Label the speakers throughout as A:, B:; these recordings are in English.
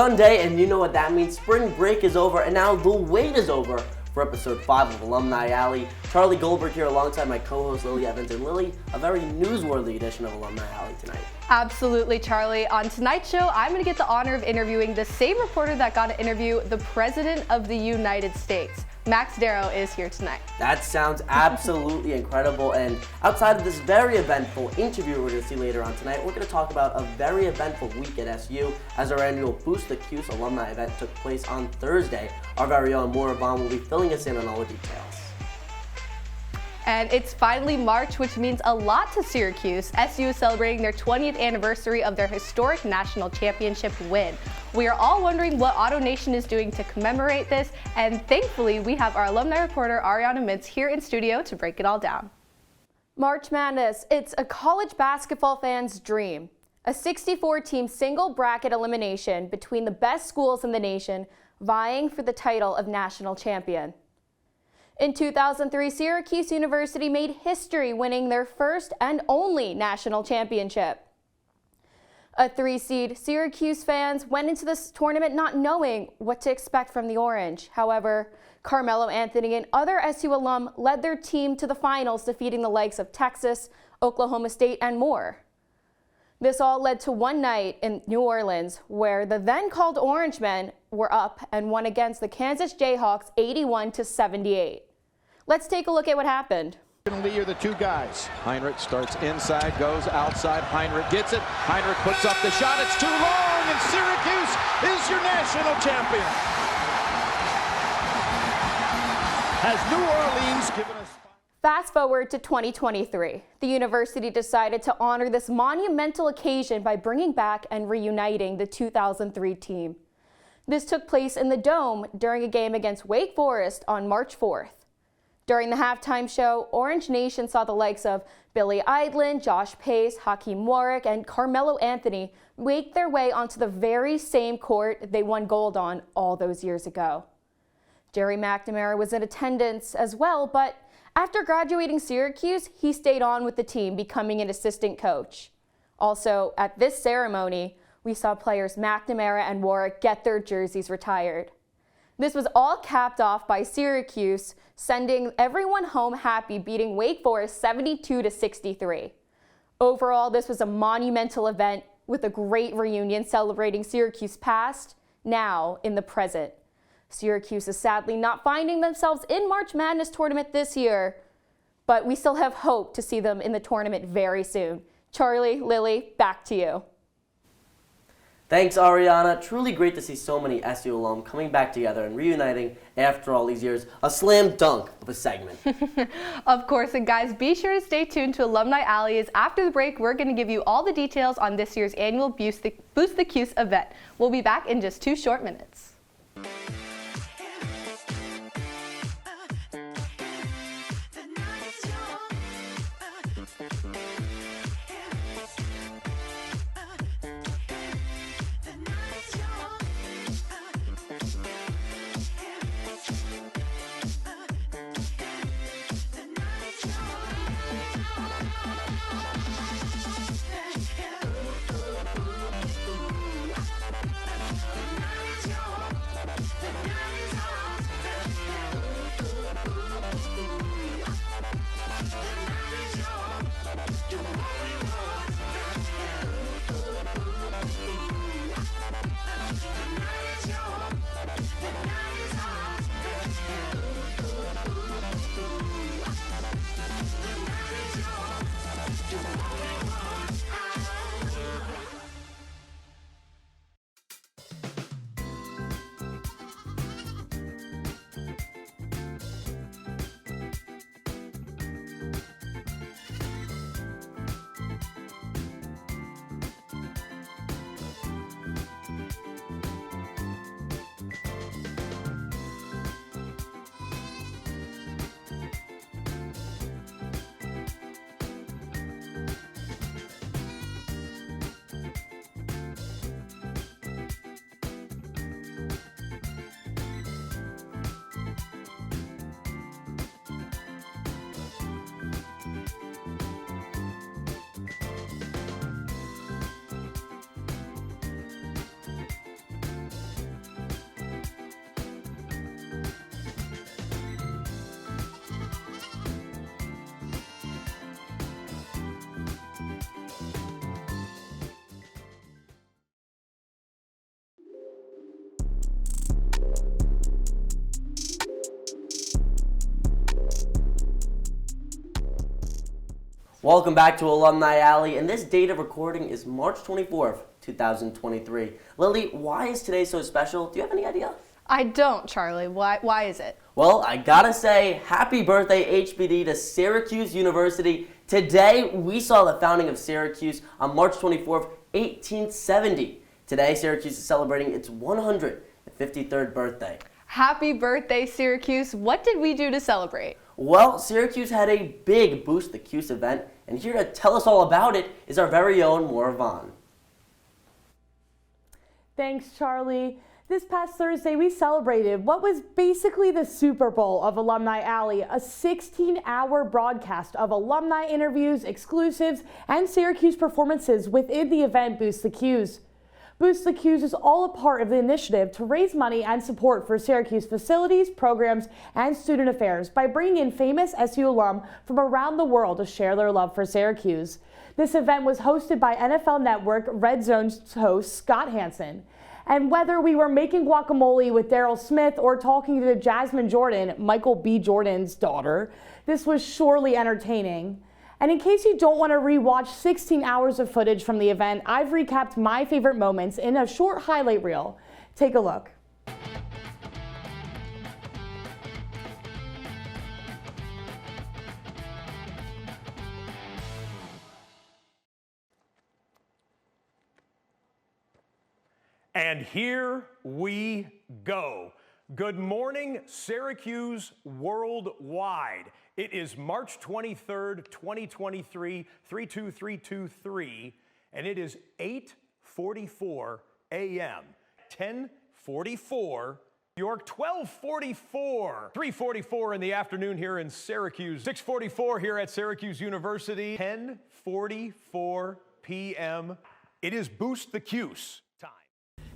A: Sunday, and you know what that means. Spring break is over, and now the wait is over for episode 5 of Alumni Alley. Charlie Goldberg here alongside my co-host Lilly Evans. And Lilly, a very newsworthy edition of Alumni Alley tonight.
B: Absolutely, Charlie. On tonight's show, I'm going to get the honor of interviewing the same reporter that got to interview the President of the United States. Max Darrow is here tonight.
A: That sounds absolutely incredible. And outside of this very eventful interview we're going to see later on tonight, we're going to talk about a very eventful week at SU as our annual Boost the Cuse alumni event took place on Thursday. Our very own Maura Vaughn will be filling us in on all the details.
B: And it's finally March, which means a lot to Syracuse. SU is celebrating their 20th anniversary of their historic national championship win. We are all wondering what Auto Nation is doing to commemorate this, and thankfully we have our alumni reporter Ariana Mintz here in studio to break it all down.
C: March Madness, it's a college basketball fan's dream. A 64-team single bracket elimination between the best schools in the nation vying for the title of national champion. In 2003, Syracuse University made history winning their first and only national championship. A 3-seed, Syracuse fans went into this tournament not knowing what to expect from the Orange. However, Carmelo Anthony and other SU alum led their team to the finals, defeating the likes of Texas, Oklahoma State, and more. This all led to one night in New Orleans where the then-called Orange Men were up and won against the Kansas Jayhawks 81-78. Let's take a look at what happened.
D: Lee are the two guys. Heinrich starts inside, goes outside. Heinrich gets it. Heinrich puts up the shot. It's too long, and Syracuse is your national champion. Has New Orleans given us...
C: Fast forward to 2023. The university decided to honor this monumental occasion by bringing back and reuniting the 2003 team. This took place in the Dome during a game against Wake Forest on March 4th. During the halftime show, Orange Nation saw the likes of Billy Idlin, Josh Pace, Hakeem Warwick, and Carmelo Anthony make their way onto the very same court they won gold on all those years ago. Jerry McNamara was in attendance as well, but after graduating Syracuse, he stayed on with the team, becoming an assistant coach. Also, at this ceremony, we saw players McNamara and Warwick get their jerseys retired. This was all capped off by Syracuse sending everyone home happy, beating Wake Forest 72-63. Overall, this was a monumental event with a great reunion celebrating Syracuse past, now in the present. Syracuse is sadly not finding themselves in March Madness tournament this year, but we still have hope to see them in the tournament very soon. Charlie, Lilly, back to you.
A: Thanks, Ariana. Truly great to see so many SU alum coming back together and reuniting after all these years. A slam dunk of a segment.
B: Of course, and guys, be sure to stay tuned to Alumni Alley, as after the break, we're going to give you all the details on this year's annual Boost the Cuse event. We'll be back in just 2 short minutes.
A: Welcome back to Alumni Alley, and this date of recording is March 24th, 2023. Lily, why is today so special? Do you have any idea?
B: I don't, Charlie. Why is it?
A: Well, I gotta say, happy birthday HBD to Syracuse University. Today, we saw the founding of Syracuse on March 24th, 1870. Today, Syracuse is celebrating its 153rd birthday.
B: Happy birthday, Syracuse. What did we do to celebrate?
A: Well, Syracuse had a big Boost the Cuse event, and here to tell us all about it is our very own Maura Vaughn.
E: Thanks, Charlie. This past Thursday, we celebrated what was basically the Super Bowl of Alumni Alley, a 16-hour broadcast of alumni interviews, exclusives, and Syracuse performances within the event Boost the Cuse. Boost the Cuse is all a part of the initiative to raise money and support for Syracuse facilities, programs, and student affairs by bringing in famous SU alum from around the world to share their love for Syracuse. This event was hosted by NFL Network Red Zone's host Scott Hansen. And whether we were making guacamole with Daryl Smith or talking to Jasmine Jordan, Michael B. Jordan's daughter, this was surely entertaining. And in case you don't want to rewatch 16 hours of footage from the event, I've recapped my favorite moments in a short highlight reel. Take a look.
F: And here we go. Good morning, Syracuse worldwide. It is March 23rd, 2023, 32323, and it is 8:44 a.m. 10:44 New York, 12:44, 3:44 in the afternoon here in Syracuse, 6:44 here at Syracuse University, 10:44 p.m. It is Boost the Cuse time.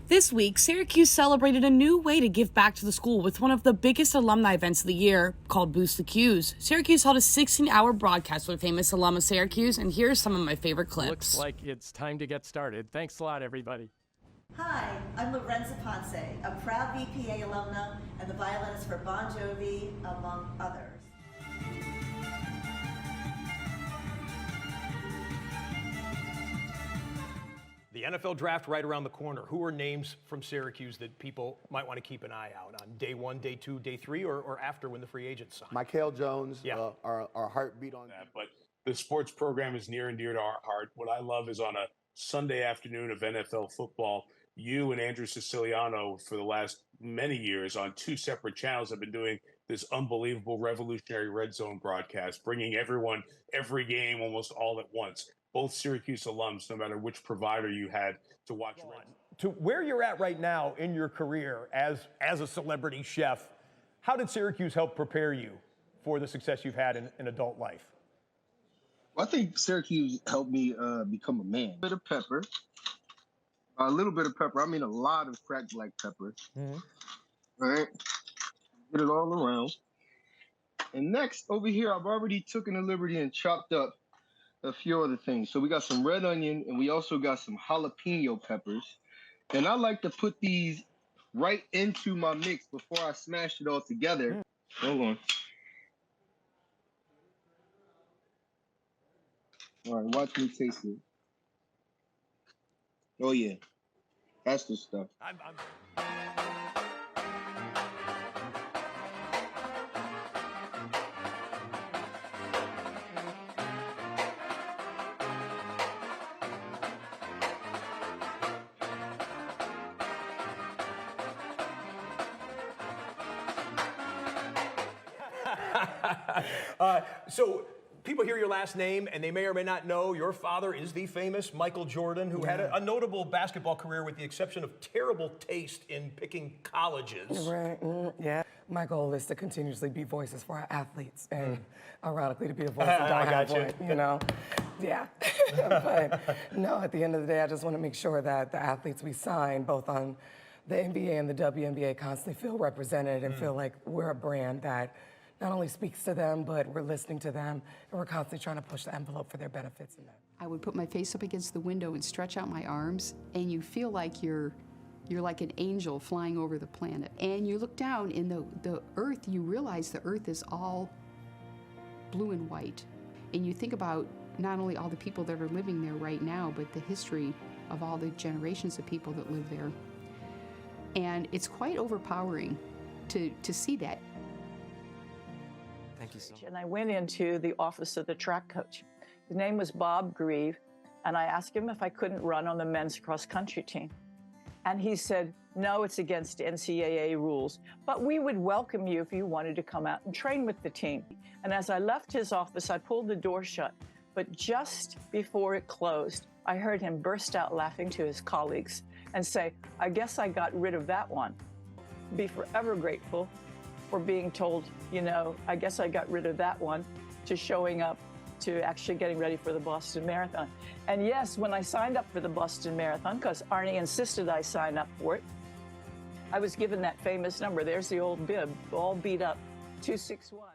G: This week, Syracuse celebrated a new way to give back to the school with one of the biggest alumni events of the year, called Boost the Cuse. Syracuse held a 16-hour broadcast with famous alum of Syracuse, and here's some of my favorite clips.
H: Looks like it's time to get started. Thanks a lot, everybody.
I: Hi, I'm Lorenza Ponce, a proud VPA alumna and the violinist for Bon Jovi, among others.
F: The NFL draft right around the corner. Who are names from Syracuse that people might want to keep an eye out on? Day 1, day 2, day 3, or after when the free agents sign?
J: Michael Jones,
F: Yeah.
J: our heartbeat on
K: that. But the sports program is near and dear to our heart. What I love is on a Sunday afternoon of NFL football, you and Andrew Siciliano, for the last many years on 2 separate channels, have been doing this unbelievable revolutionary Red Zone broadcast, bringing everyone every game almost all at once. Both Syracuse alums, no matter which provider you had to watch.
F: To where you're at right now in your career as a celebrity chef, how did Syracuse help prepare you for the success you've had in adult life?
L: Well, I think Syracuse helped me become a man. A little bit of pepper. I mean, a lot of cracked black pepper. Mm-hmm. All right. Get it all around. And next, over here, I've already taken the liberty and chopped up a few other things. So we got some red onion, and we also got some jalapeno peppers. And I like to put these right into my mix before I smash it all together. Hold on. All right, watch me taste it. Oh, yeah. That's the stuff.
F: So people hear your last name and they may or may not know your father is the famous Michael Jordan, who had a notable basketball career with the exception of terrible taste in picking colleges.
M: Right, yeah. My goal is to continuously be voices for our athletes and ironically to be a voice that don't have one, you know? Yeah. But no, at the end of the day, I just want to make sure that the athletes we sign, both on the NBA and the WNBA, constantly feel represented and feel like we're a brand that not only speaks to them, but we're listening to them, and we're constantly trying to push the envelope for their benefits in that.
N: I would put my face up against the window and stretch out my arms, and you feel like you're like an angel flying over the planet. And you look down in the earth, you realize the earth is all blue and white. And you think about not only all the people that are living there right now, but the history of all the generations of people that live there. And it's quite overpowering to see that.
O: Thank you so much.
P: And I went into the office of the track coach. His name was Bob Grieve, and I asked him if I couldn't run on the men's cross country team. And he said, no, it's against NCAA rules, but we would welcome you if you wanted to come out and train with the team. And as I left his office, I pulled the door shut, but just before it closed, I heard him burst out laughing to his colleagues and say, I guess I got rid of that one. Be forever grateful for being told, you know, I guess I got rid of that one, to showing up to actually getting ready for the Boston Marathon. And yes, when I signed up for the Boston Marathon, because Arnie insisted I sign up for it, I was given that famous number. There's the old bib, all beat up, 261.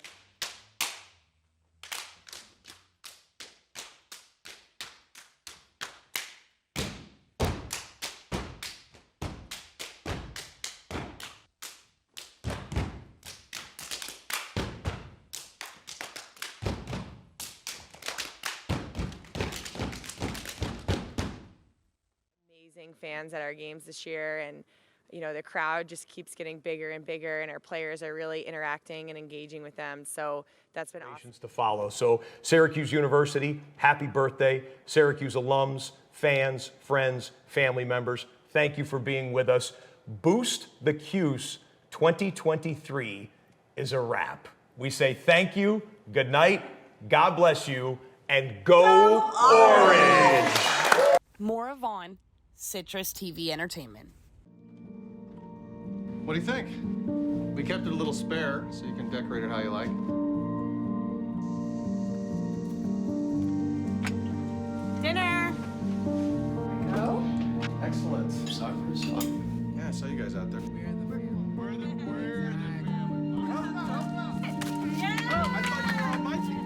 Q: Fans at our games this year, and you know the crowd just keeps getting bigger and bigger, and our players are really interacting and engaging with them, so that's been awesome
F: to follow. So Syracuse University, happy birthday. Syracuse alums, fans, friends, family members, thank you for being with us. Boost the Cuse 2023 is a wrap. We say thank you, good night, God bless you, and go Orange!
G: More of on CitrusTV Entertainment.
R: What do you think? We kept it a little spare, so you can decorate it how you like.
G: Dinner!
R: Go. Excellent. Sorry for the song. Yeah, I saw you guys out there. We're the family. Yeah! Oh, I thought you were on my team.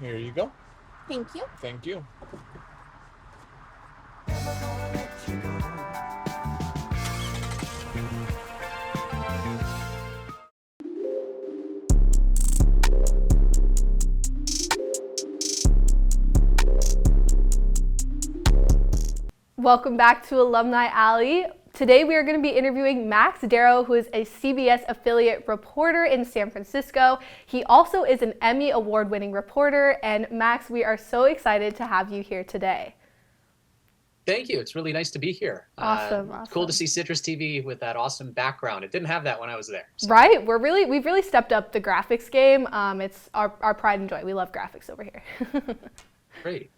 S: Here you go.
C: Thank you.
S: Thank you.
B: Welcome back to Alumni Alley. Today we are going to be interviewing Max Darrow, who is a CBS affiliate reporter in San Francisco. He also is an Emmy award-winning reporter. And Max, we are so excited to have you here today.
T: Thank you. It's really nice to be here.
B: Awesome.
T: Cool to see CitrusTV with that awesome background. It didn't have that when I was there. So.
B: Right. We've really stepped up the graphics game. It's our pride and joy. We love graphics over here.
T: Great.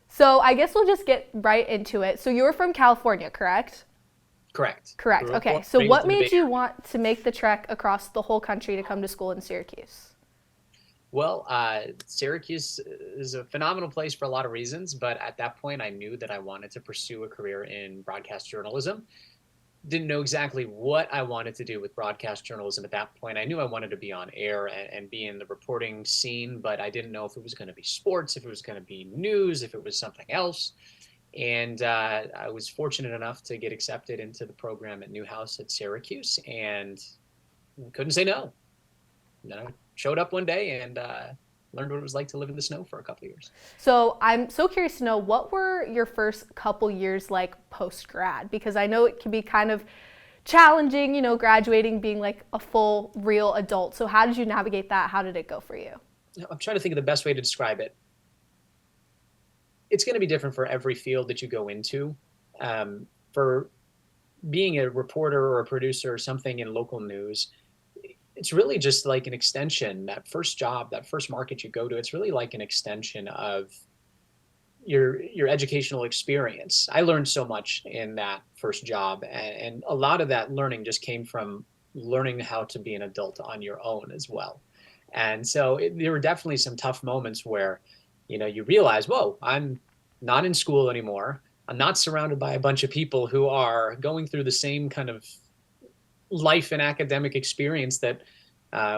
B: So I guess we'll just get right into it. So you're from California, correct?
T: Correct.
B: Correct. Okay. So what made you want to make the trek across the whole country to come to school in Syracuse?
T: Well, Syracuse is a phenomenal place for a lot of reasons, but at that point I knew that I wanted to pursue a career in broadcast journalism. Didn't know exactly what I wanted to do with broadcast journalism at that point. I knew I wanted to be on air and be in the reporting scene, but I didn't know if it was going to be sports, if it was going to be news, if it was something else. And I was fortunate enough to get accepted into the program at Newhouse at Syracuse and couldn't say no. Then I showed up one day and learned what it was like to live in the snow for a couple of years.
B: So I'm so curious to know, what were your first couple years like post-grad? Because I know it can be kind of challenging, graduating, being like a full, real adult. So how did you navigate that? How did it go for you?
T: I'm trying to think of the best way to describe it. It's going to be different for every field that you go into. For being a reporter or a producer or something in local news, it's really just like an extension. That first job, that first market you go to, it's really like an extension of your educational experience. I learned so much in that first job, and a lot of that learning just came from learning how to be an adult on your own as well. And so there were definitely some tough moments where, you realize, whoa, I'm not in school anymore. I'm not surrounded by a bunch of people who are going through the same kind of life and academic experience that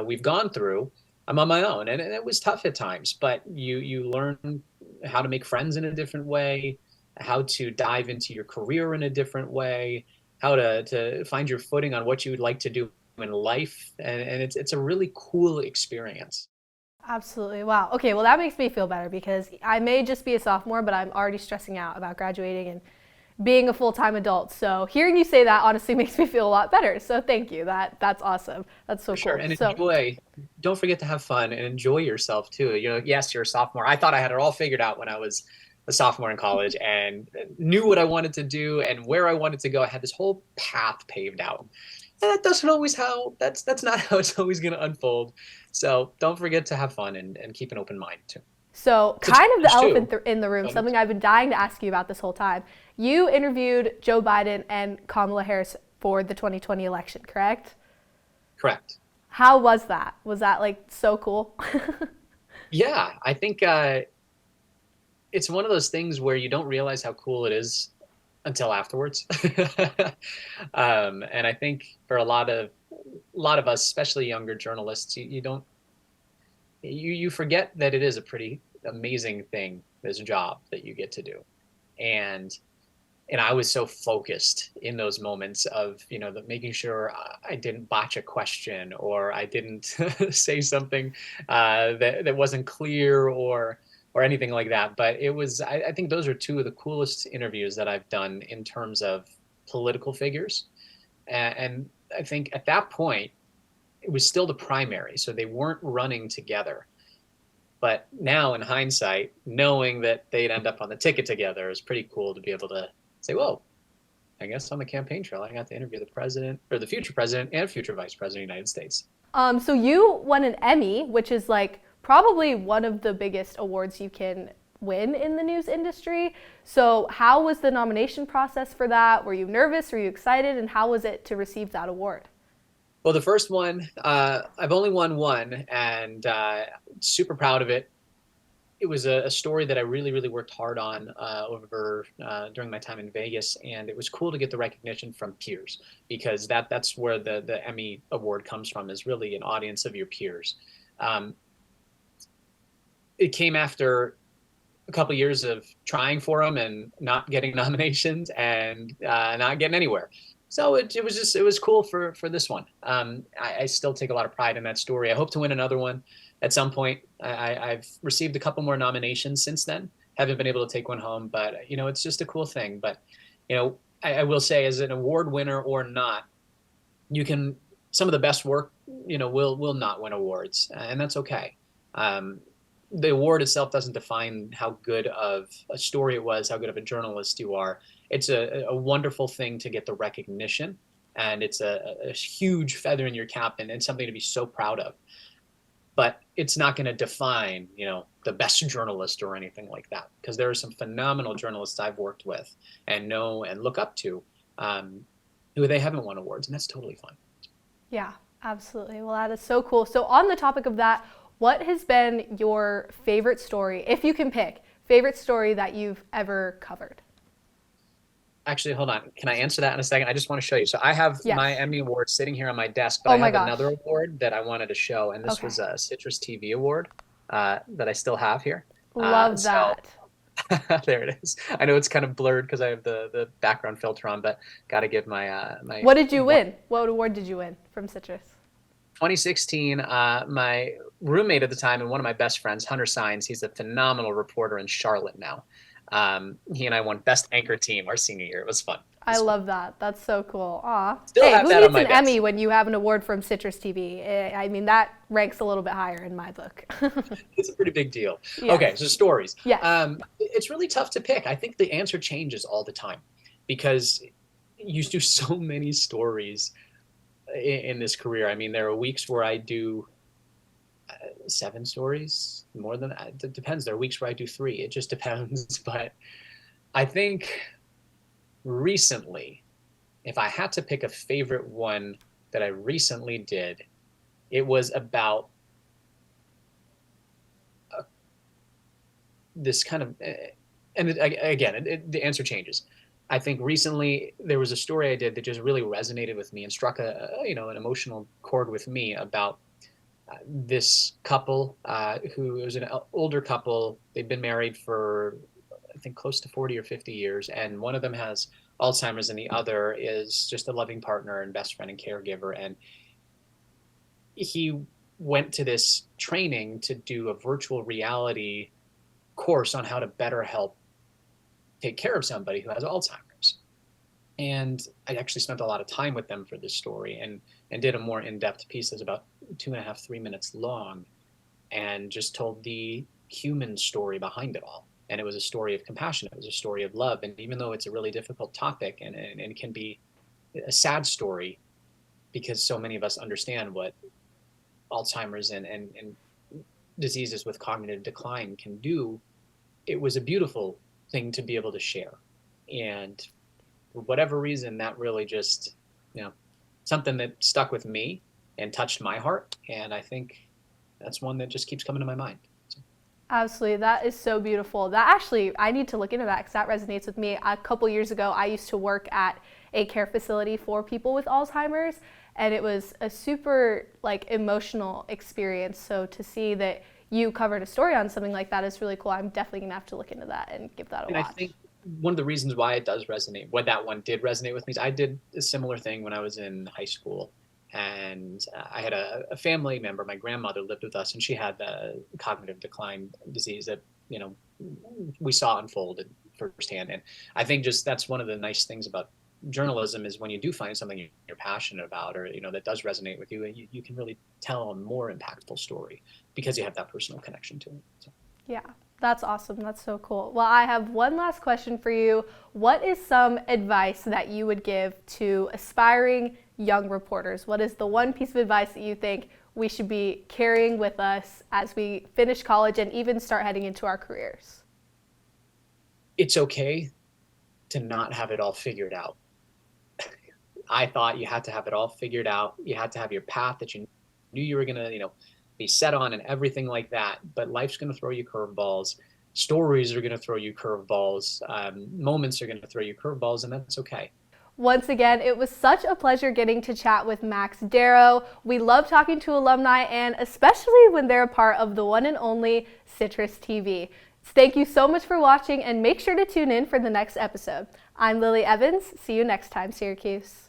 T: we've gone through. I'm on my own, and it was tough at times, but you learn how to make friends in a different way, how to dive into your career in a different way, how to find your footing on what you would like to do in life, and it's a really cool experience.
B: Absolutely. Wow. Okay, well that makes me feel better, because I may just be a sophomore, but I'm already stressing out about graduating and being a full-time adult. So hearing you say that honestly makes me feel a lot better. So thank you. That's awesome. That's so
T: Sure.
B: cool.
T: And enjoy. Don't forget to have fun and enjoy yourself too. Yes, you're a sophomore. I thought I had it all figured out when I was a sophomore in college and knew what I wanted to do and where I wanted to go. I had this whole path paved out. And that's not how it's always going to unfold. So don't forget to have fun and keep an open mind too.
B: So kind of the elephant in the room, something I've been dying to ask you about this whole time. You interviewed Joe Biden and Kamala Harris for the 2020 election, correct?
T: Correct.
B: How was that? Was that like so cool?
T: Yeah, I think it's one of those things where you don't realize how cool it is until afterwards. And I think for a lot of us, especially younger journalists, you forget that it is a pretty amazing thing, this job that you get to do. And I was so focused in those moments of, making sure I didn't botch a question or I didn't say something that wasn't clear or anything like that. But it was, I think those are two of the coolest interviews that I've done in terms of political figures. And I think at that point, it was still the primary, so they weren't running together. But now in hindsight, knowing that they'd end up on the ticket together is pretty cool to be able to say, whoa, I guess on the campaign trail, I got to interview the president or the future president and future vice president of the United States.
B: So you won an Emmy, which is like probably one of the biggest awards you can win in the news industry. So how was the nomination process for that? Were you nervous? Were you excited? And how was it to receive that award?
T: Well, the first one, I've only won one, and super proud of it. It was a story that I really, really worked hard on during my time in Vegas, and it was cool to get the recognition from peers, because that's where the Emmy award comes from, is really an audience of your peers. It came after a couple of years of trying for them and not getting nominations and not getting anywhere. So it was cool for this one. I still take a lot of pride in that story. I hope to win another one at some point. I've received a couple more nominations since then. Haven't been able to take one home, but it's just a cool thing. But I will say, as an award winner or not, some of the best work will not win awards, and that's okay. The award itself doesn't define how good of a story it was, how good of a journalist you are. It's a wonderful thing to get the recognition, and it's a huge feather in your cap and something to be so proud of. But it's not going to define, the best journalist or anything like that, because there are some phenomenal journalists I've worked with and know and look up to who they haven't won awards, and that's totally fine.
B: Yeah, absolutely. Well, that is so cool. So on the topic of that, what has been your favorite story, if you can pick, favorite story that you've ever covered?
T: Actually, hold on. Can I answer that in a second? I just want to show you. So I have my Emmy award sitting here on my desk, but I have another award that I wanted to show, and this was a CitrusTV award that I still have here.
B: Love that.
T: There it is. I know it's kind of blurred because I have the background filter on, but got to give my
B: What did you win? What award did you win from Citrus?
T: 2016, my roommate at the time and one of my best friends, Hunter Sines, he's a phenomenal reporter in Charlotte now. He and I won Best Anchor Team our senior year. It was fun.
B: I love that. That's so cool. Aw.
T: Still
B: Hey,
T: have
B: who
T: that
B: needs
T: on my
B: an
T: desk.
B: Emmy when you have an award from CitrusTV? I mean, that ranks a little bit higher in my book.
T: It's a pretty big deal.
B: Yes.
T: Okay, so stories.
B: Yes.
T: It's really tough to pick. I think the answer changes all the time because you do so many stories in this career. I mean, there are weeks where I do 7 stories, more than that. It depends. There are weeks where I do 3. It just depends. But I think recently, if I had to pick a favorite one that I recently did, it was about this kind of, and again, the answer changes. I think recently there was a story I did that just really resonated with me and struck an emotional chord with me about this couple who was an older couple. They'd been married for, I think, close to 40 or 50 years, and one of them has Alzheimer's and the other is just a loving partner and best friend and caregiver. And he went to this training to do a virtual reality course on how to better help take care of somebody who has Alzheimer's. And I actually spent a lot of time with them for this story and did a more in-depth piece that's about 2.5, 3 minutes long, and just told the human story behind it all. And it was a story of compassion. It was a story of love. And even though it's a really difficult topic and it can be a sad story because so many of us understand what Alzheimer's and diseases with cognitive decline can do, it was a beautiful thing to be able to share. And for whatever reason, that really just, something that stuck with me and touched my heart. And I think that's one that just keeps coming to my mind.
B: Absolutely. That is so beautiful. That actually, I need to look into that because that resonates with me. A couple years ago, I used to work at a care facility for people with Alzheimer's, and it was a super emotional experience. So to see that you covered a story on something like that is really cool. I'm definitely going to have to look into that and give that a watch.
T: I think one of the reasons why it does resonate, why that one did resonate with me, is I did a similar thing when I was in high school. And I had a family member, my grandmother lived with us, and she had the cognitive decline disease that, we saw unfold firsthand. And I think just that's one of the nice things about journalism is when you do find something you're passionate about or, that does resonate with you, you can really tell a more impactful story because you have that personal connection to it. So.
B: Yeah, that's awesome. That's so cool. Well, I have one last question for you. What is some advice that you would give to aspiring young reporters? What is the one piece of advice that you think we should be carrying with us as we finish college and even start heading into our careers?
T: It's okay to not have it all figured out. I thought you had to have it all figured out. You had to have your path that you knew you were going to, be set on and everything like that. But life's going to throw you curveballs. Stories are going to throw you curveballs. Moments are going to throw you curveballs, and that's okay.
B: Once again, it was such a pleasure getting to chat with Max Darrow. We love talking to alumni, and especially when they're a part of the one and only CitrusTV. Thank you so much for watching, and make sure to tune in for the next episode. I'm Lily Evans. See you next time, Syracuse.